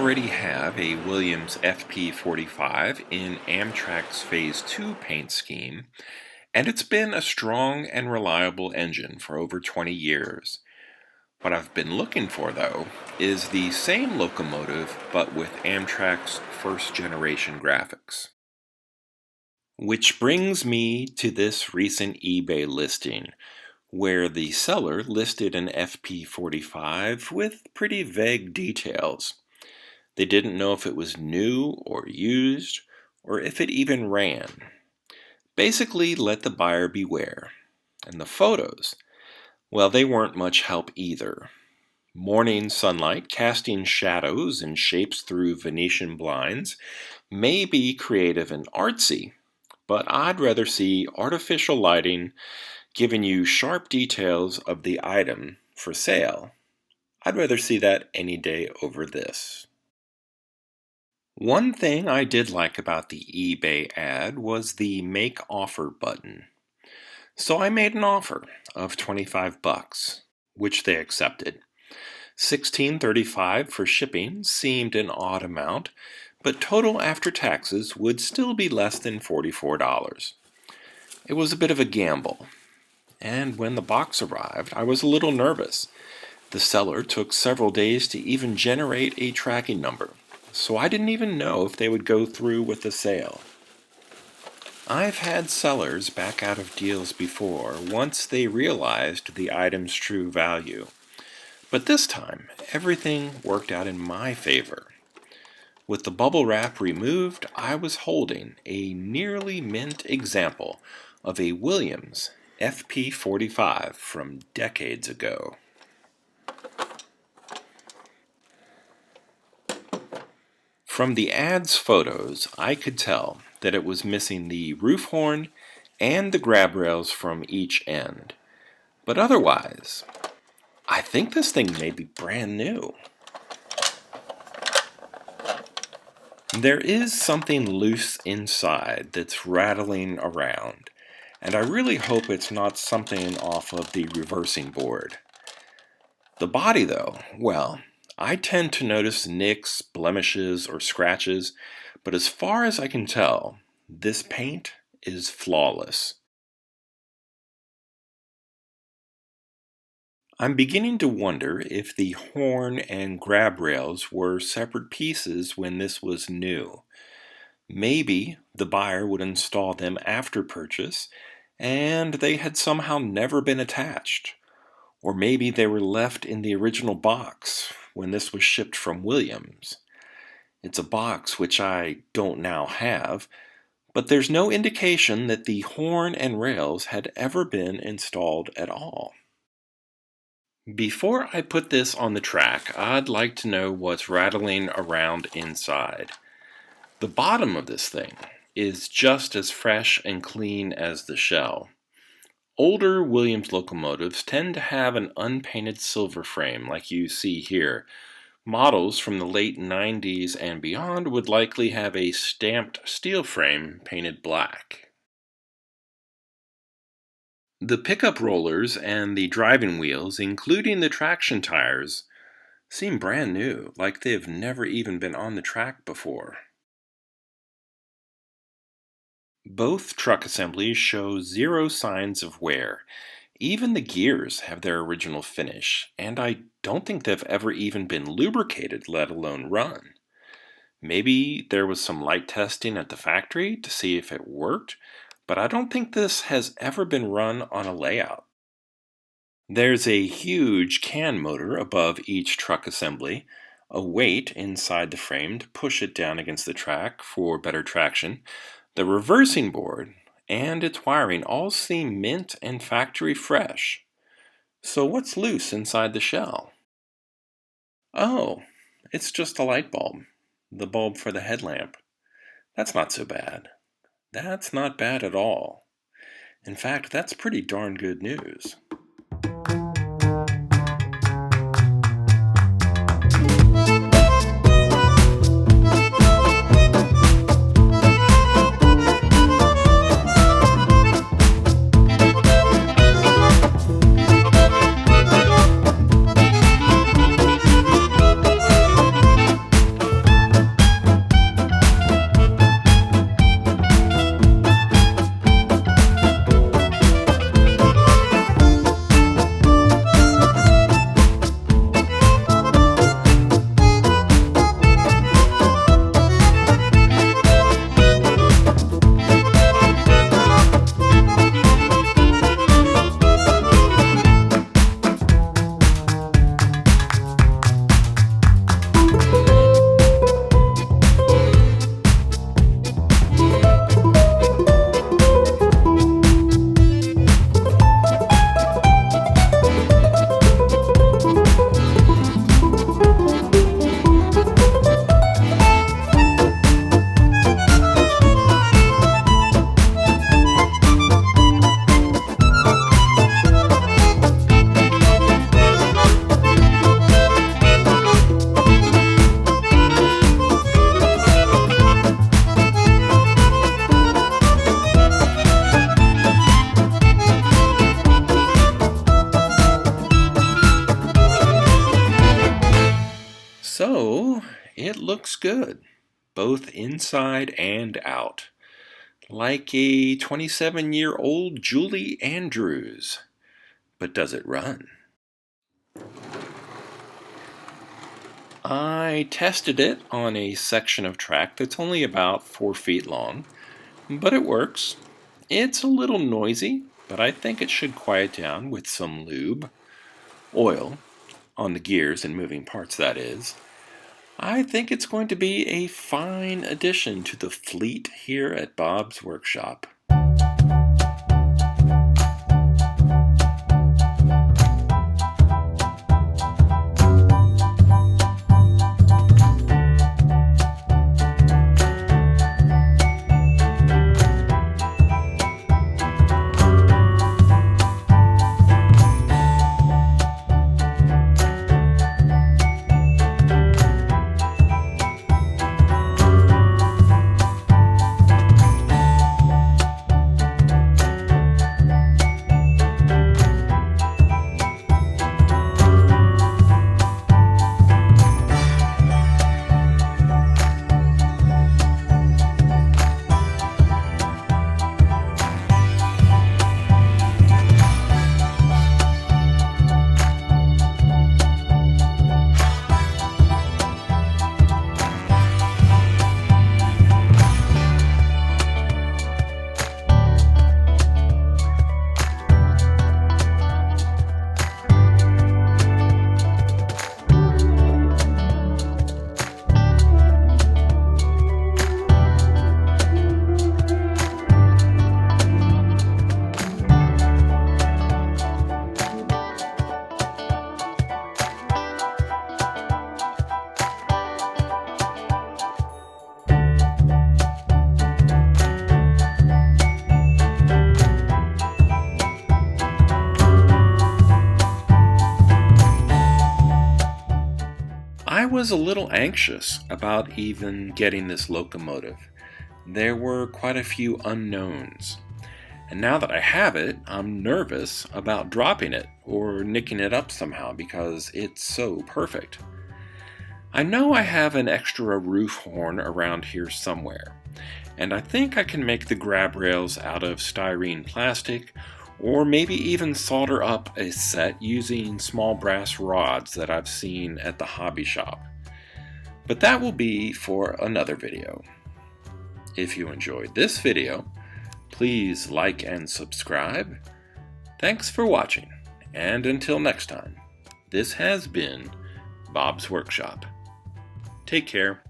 already have a Williams FP-45 in Amtrak's Phase 2 paint scheme, and it's been a strong and reliable engine for over 20 years. What I've been looking for, though, is the same locomotive but with Amtrak's first generation graphics. Which brings me to this recent eBay listing, where the seller listed an FP-45 with pretty vague details. They didn't know if it was new or used, or if it even ran. Basically, let the buyer beware. And the photos, well, they weren't much help either. Morning sunlight casting shadows and shapes through Venetian blinds may be creative and artsy, but I'd rather see artificial lighting giving you sharp details of the item for sale. I'd rather see that any day over this. One thing I did like about the eBay ad was the Make Offer button. So I made an offer of $25, which they accepted. $16.35 for shipping seemed an odd amount, but total after taxes would still be less than $44. It was a bit of a gamble, and when the box arrived, I was a little nervous. The seller took several days to even generate a tracking number, so I didn't even know if they would go through with the sale. I've had sellers back out of deals before once they realized the item's true value. But this time, everything worked out in my favor. With the bubble wrap removed, I was holding a nearly mint example of a Williams FP-45 from decades ago. From the ad's photos, I could tell that it was missing the roof horn and the grab rails from each end. But otherwise, I think this thing may be brand new. There is something loose inside that's rattling around, and I really hope it's not something off of the reversing board. The body, though, well, I tend to notice nicks, blemishes, or scratches, but as far as I can tell, this paint is flawless. I'm beginning to wonder if the horn and grab rails were separate pieces when this was new. Maybe the buyer would install them after purchase, and they had somehow never been attached. Or maybe they were left in the original box when this was shipped from Williams. It's a box which I don't now have, but there's no indication that the horn and rails had ever been installed at all. Before I put this on the track, I'd like to know what's rattling around inside. The bottom of this thing is just as fresh and clean as the shell. Older Williams locomotives tend to have an unpainted silver frame like you see here. Models from the late 90s and beyond would likely have a stamped steel frame painted black. The pickup rollers and the driving wheels, including the traction tires, seem brand new, like they've never even been on the track before. Both truck assemblies show zero signs of wear. Even the gears have their original finish, and I don't think they've ever even been lubricated, let alone run. Maybe there was some light testing at the factory to see if it worked, but I don't think this has ever been run on a layout. There's a huge can motor above each truck assembly, a weight inside the frame to push it down against the track for better traction. The reversing board and its wiring all seem mint and factory fresh. So what's loose inside the shell? Oh, it's just a light bulb. The bulb for the headlamp. That's not so bad. That's not bad at all. In fact, that's pretty darn good news. good, both inside and out, like a 27-year-old Julie Andrews. But does it run? I tested it on a section of track that's only about 4 feet long, but it works. It's a little noisy, but I think it should quiet down with some lube, oil, on the gears and moving parts, that is. I think it's going to be a fine addition to the fleet here at Bob's Workshop. I was a little anxious about even getting this locomotive. There were quite a few unknowns. And now that I have it, I'm nervous about dropping it or nicking it up somehow because it's so perfect. I know I have an extra roof horn around here somewhere, and I think I can make the grab rails out of styrene plastic, or maybe even solder up a set using small brass rods that I've seen at the hobby shop. But that will be for another video. If you enjoyed this video, please like and subscribe. Thanks for watching, and until next time, this has been Bob's Workshop. Take care.